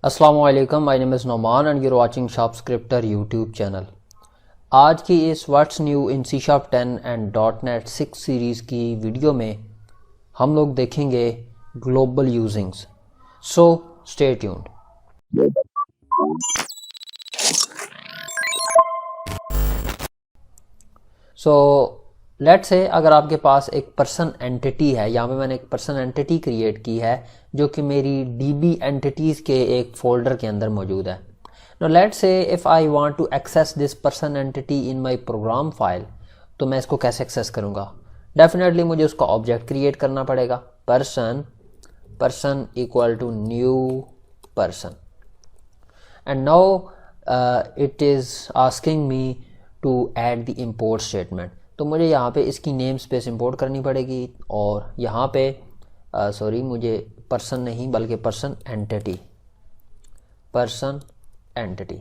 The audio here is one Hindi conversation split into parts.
अस्सलाम वालेकुम, my name is Noman and your watching Sharp Scripter YouTube channel. आज की इस what's new in C sharp 10 and dot NET 6 series की वीडियो में हम लोग देखेंगे global usings. So stay tuned. So let's say अगर आपके पास एक पर्सन एंटिटी है, यहाँ पे मैंने एक पर्सन एंटिटी क्रिएट की है जो कि मेरी डीबी एंटिटीज़ के एक फोल्डर के अंदर मौजूद है। No let's say if I want to access this person entity in my program file, तो मैं इसको कैसे एक्सेस करूँगा? डेफिनेटली मुझे उसका ऑब्जेक्ट क्रिएट करना पड़ेगा। Person equal to new person and now it is asking me to add the import statement. तो मुझे यहाँ पे इसकी नेम स्पेस इंपोर्ट करनी पड़ेगी और यहाँ पे मुझे पर्सन नहीं बल्कि पर्सन एंटिटी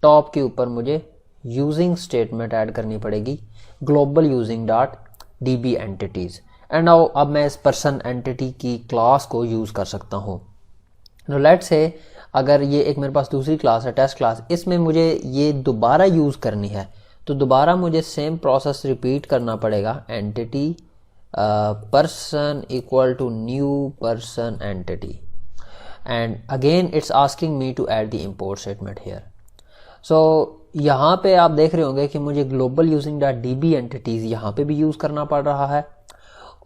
टॉप के ऊपर मुझे यूजिंग स्टेटमेंट ऐड करनी पड़ेगी, global using dot D B entities. And now अब मैं इस पर्सन एंटिटी की क्लास को यूज़ कर सकता हूँ। लेट्स से अगर ये एक मेरे पास दूसरी क्लास है, टेस्ट क्लास, इसमें मुझे ये दोबारा यूज़ करनी है, तो दोबारा मुझे सेम प्रोसेस रिपीट करना पड़ेगा। Entity person equal to new person entity and again it's asking me to add the import statement here. So यहाँ पे आप देख रहे होंगे कि मुझे global using dot D B entities यहाँ पे भी यूज़ करना पड़ रहा है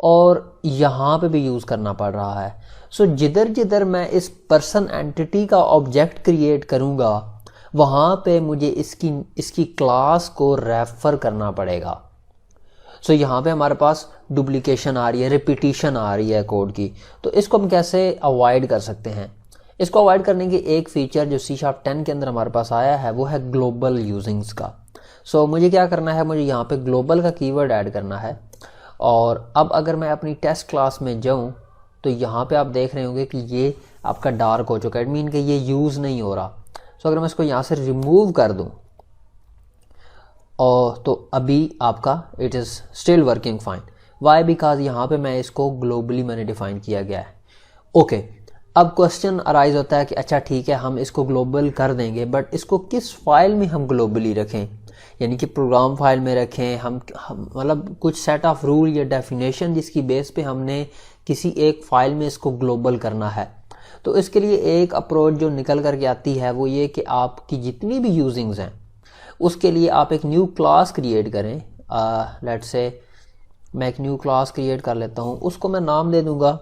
और यहाँ पे भी यूज़ करना पड़ रहा है। सो जिधर जिधर मैं इस पर्सन एंटिटी का ऑब्जेक्ट क्रिएट करूँगा वहाँ पे मुझे इसकी क्लास को रेफर करना पड़ेगा। सो यहाँ पे हमारे पास डुप्लीकेशन आ रही है, रिपीटिशन आ रही है कोड की, तो इसको हम कैसे अवॉइड कर सकते हैं? इसको अवॉइड करने की एक फीचर जो सी शार्प 10 के अंदर हमारे पास आया है वो है ग्लोबल यूजिंग्स का। सो मुझे क्या करना है, मुझे यहाँ पे ग्लोबल का कीवर्ड ऐड करना है। और अब अगर मैं अपनी टेस्ट क्लास में जाऊँ तो यहाँ पे आप देख रहे होंगे कि ये आपका डार्क हो चुका है, इट मीन कि ये यूज़ नहीं हो रहा। सो अगर मैं इसको यहाँ से रिमूव कर दूँ और तो अभी आपका it is still working fine. Why? Because यहाँ पे मैं इसको ग्लोबली मैंने डिफाइन किया गया है। ओके, अब क्वेश्चन अराइज होता है कि अच्छा ठीक है, हम इसको ग्लोबल कर देंगे, बट इसको किस फाइल में हम ग्लोबली रखें? यानी कि प्रोग्राम फाइल में रखें, हम मतलब कुछ सेट ऑफ रूल या डेफिनेशन जिसकी बेस पे हमने किसी एक फाइल में इसको ग्लोबल करना है। तो इसके लिए एक अप्रोच जो निकल करके आती है वो ये कि आपकी जितनी भी यूजिंग्स हैं उसके लिए आप एक न्यू क्लास क्रिएट करें। लेट्स से मैं एक न्यू क्लास क्रिएट कर लेता हूँ, उसको मैं नाम दे दूँगा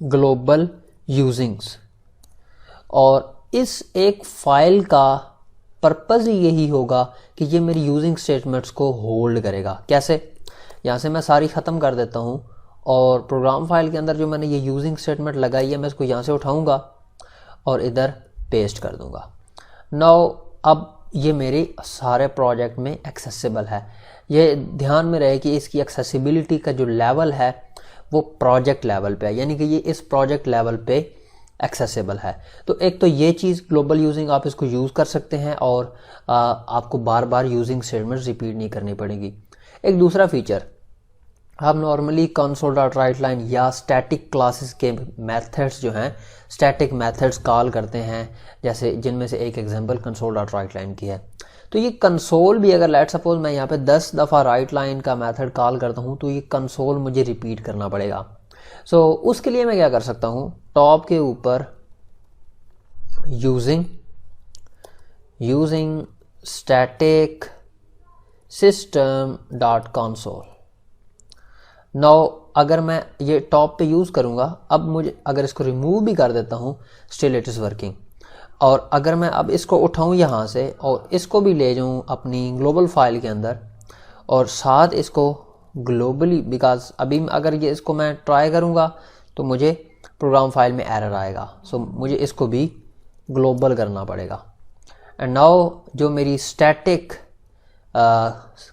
ग्लोबल यूजिंग्स। और इस एक फाइल का पर्पज़ ही यही होगा कि ये मेरी यूजिंग स्टेटमेंट्स को होल्ड करेगा। कैसे? यहाँ से मैं सारी ख़त्म कर देता हूँ और प्रोग्राम फाइल के अंदर जो मैंने ये यूजिंग स्टेटमेंट लगाई है मैं इसको यहाँ से उठाऊँगा और इधर पेस्ट कर दूँगा। नाउ अब ये मेरे सारे प्रोजेक्ट में एक्सेसिबल है। ये ध्यान में रहे कि इसकी एक्सेसिबिलिटी का जो लेवल है वो प्रोजेक्ट लेवल पे है, यानी कि ये इस प्रोजेक्ट लेवल पे एक्सेसिबल है। तो एक तो ये चीज़ ग्लोबल यूजिंग, आप इसको यूज़ कर सकते हैं और आपको बार बार यूजिंग स्टेटमेंट रिपीट नहीं करनी पड़ेगी। एक दूसरा फीचर, हम normally console dot right line या स्टैटिक क्लासेस के मेथड्स जो हैं, स्टैटिक मेथड्स कॉल करते हैं, जैसे जिनमें से एक example console dot right line की है। तो ये कंसोल भी अगर लेट सपोज मैं यहाँ पे 10 दफ़ा राइट लाइन का मेथड कॉल करता हूँ तो ये कंसोल मुझे रिपीट करना पड़ेगा। सो उसके लिए मैं क्या कर सकता हूँ, टॉप के ऊपर using static system dot console. Now अगर मैं ये टॉप पे यूज़ करूँगा, अब मुझे अगर इसको रिमूव भी कर देता हूँ स्टिल इट इज़ वर्किंग। और अगर मैं अब इसको उठाऊँ यहाँ से और इसको भी ले जाऊँ अपनी ग्लोबल फाइल के अंदर और साथ इसको ग्लोबली, बिकॉज अभी अगर ये इसको मैं ट्राई करूँगा तो मुझे प्रोग्राम फाइल में एरर आएगा। सो मुझे इसको भी ग्लोबल करना पड़ेगा। एंड नाउ जो मेरी स्टैटिक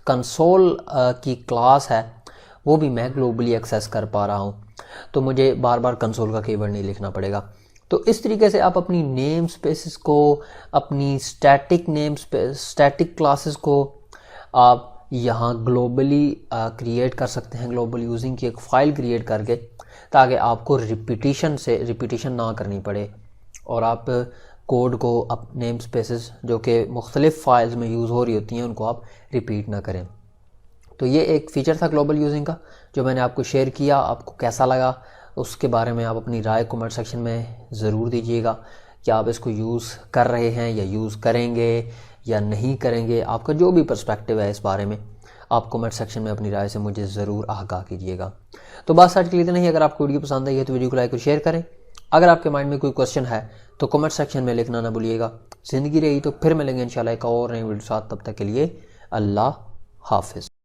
कंसोल की क्लास है वो भी मैं ग्लोबली एक्सेस कर पा रहा हूँ, तो मुझे बार बार कंसोल का कीवर्ड नहीं लिखना पड़ेगा। तो इस तरीके से आप अपनी नेम स्पेसेस को, अपनी स्टैटिक क्लासेस को आप यहाँ ग्लोबली क्रिएट कर सकते हैं, ग्लोबल यूजिंग की एक फ़ाइल क्रिएट करके, ताकि आपको रिपीटिशन ना करनी पड़े। और आप कोड को अप नेम स्पेसेस जो कि मुख्तलिफ़ फाइल्स में यूज़ हो रही होती हैं उनको आप रिपीट ना करें। तो ये एक फ़ीचर था ग्लोबल यूजिंग का जो मैंने आपको शेयर किया। आपको कैसा लगा उसके बारे में आप अपनी राय कमेंट सेक्शन में ज़रूर दीजिएगा कि आप इसको यूज़ कर रहे हैं या यूज़ करेंगे या नहीं करेंगे। आपका जो भी पर्सपेक्टिव है इस बारे में आप कमेंट सेक्शन में अपनी राय से मुझे ज़रूर आगाह कीजिएगा। तो बस आज के लिए इतना ही। अगर आपको वीडियो पसंद आई है तो वीडियो को लाइक और शेयर करें। अगर आपके माइंड में कोई क्वेश्चन है तो कमेंट सेक्शन में लिखना ना भूलिएगा। ज़िंदगी रही तो फिर मिलेंगे इंशाल्लाह एक और नई वीडियो साथ। तब तक के लिए अल्लाह हाफिज़।